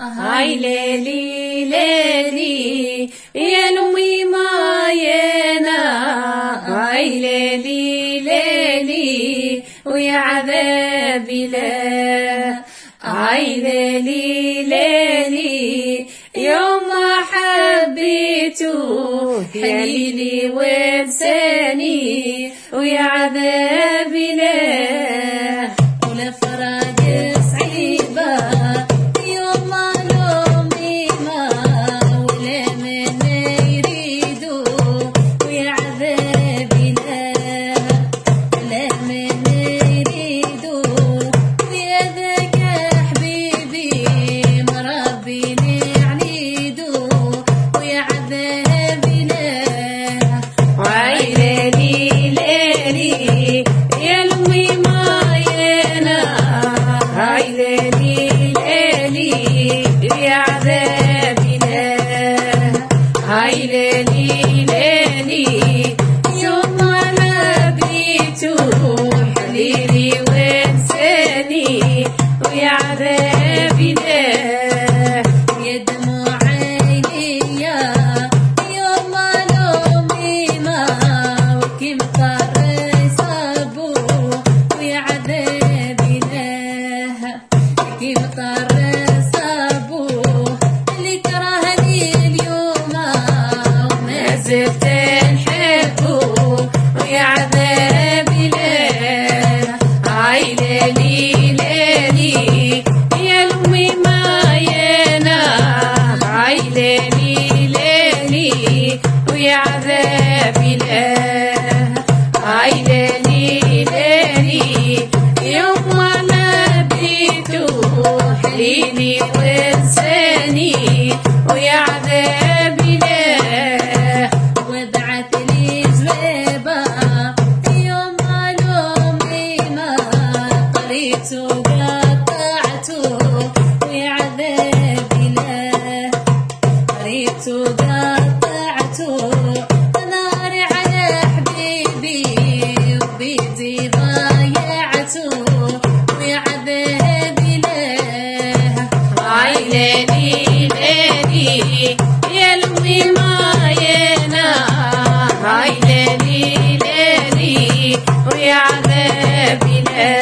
هاي ليلي ليلي يا لمي ماينا، هاي ليلي ليلي ويا عذابي لا، هاي ليلي ليلي يوم ما حبيته يا ليلي وانساني ويا عذابي لا، ولا فراق صعيبة يوم ما لومي ما، ولا من يريدو ويا عذابي لا، ولا من يريدو ويا ذاك حبيبي مربيني عنيدو ويا عذابي لا، وعي ليلي ليلي يا لمي ماينا، هاي ليلي ليلي يا عذابي لا، هاي ليلي ليلي يوم ما لقيته حليلي وانساني ويا عذابي لا، يا دموع عيني يوم ما لومي ما، وكم طار صابو ويا عذابي لا، كم طار صابو اللي كرهني اليوم وما زلت نحبه ويا عذابي لا، هاي ليلي ليلي يا لمي ماينا، هاي ليلي ليلي ويا عذابي لا، هاي ليلي ليلي يوم ما لبيته حليلي وانساني ويا عذابي لا، وبعت لي جوابه يوم ما لومي ما، قريته وقطعته ويا عذابي لا، قريته وقطعته ناري على حبيبي وبيدي ضايعته ويا عذابي لا، هاي ليلي ليلي يا لمي ماينا، هاي ليلي ليلي ويا عذابي لا،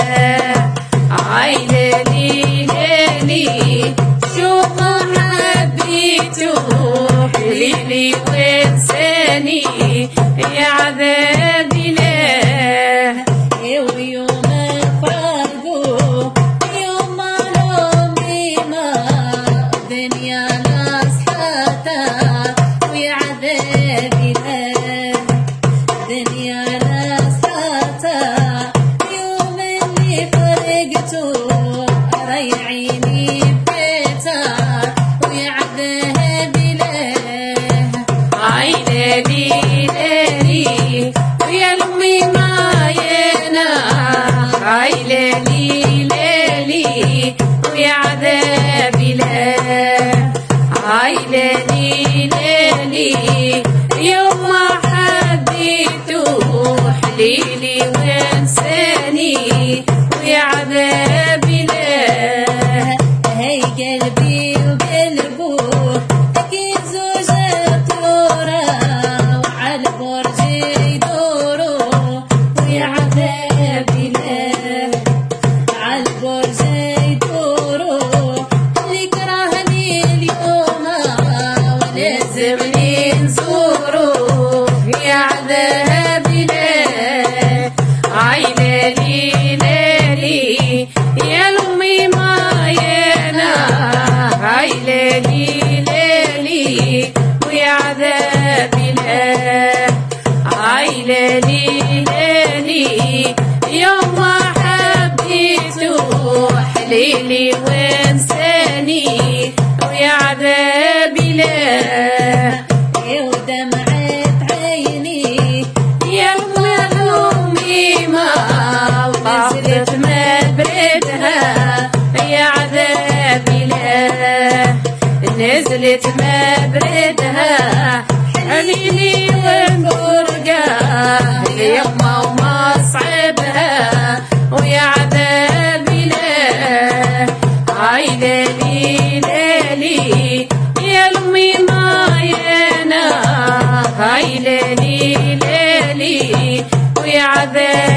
هاي ليلي ليلي شوف حبيته حليلي وانساني يا عذابي لا، ويوم فراقوا يوم ما لومي ما، دنيا نصحتها ويا عذابي لا، دنيا نصحتها يوم اللي فرقته ريعيني بيتها ويا عذابي لا، هاي ليلي ليلي ويا لمي ماينا، هاي ليلي ليلي ويا عذابي لا، هاي ليلي ليلي يوم ما حبيته حليلي وانساني ويا عذابي لا، هي قلبي وقلبه اكيد زوجة تورا وعلى برج يدوروا ويا عذابي لا، على البرج يدوروا اللي كرهني اليوم ولازمني نزوره يا عذابي لا، هاي ليلي ليلي يا لمي ماينا، هاي ليلي ليلي ويا عذابي لا، هاي ليلي ليلي يوم ما حبيته حليلي وانساني ويا عذابي لا، ودمعت عيني يوم ما لومي ما، ونزلت مبردها يا عذابي لا، نزلت مبردها حليلي وفرقة يما ومصعبها ويا عذابي لا، هاي ليلي ليلي ليلي يا لمي معينا هاي ليلي ليلي ويا عذاب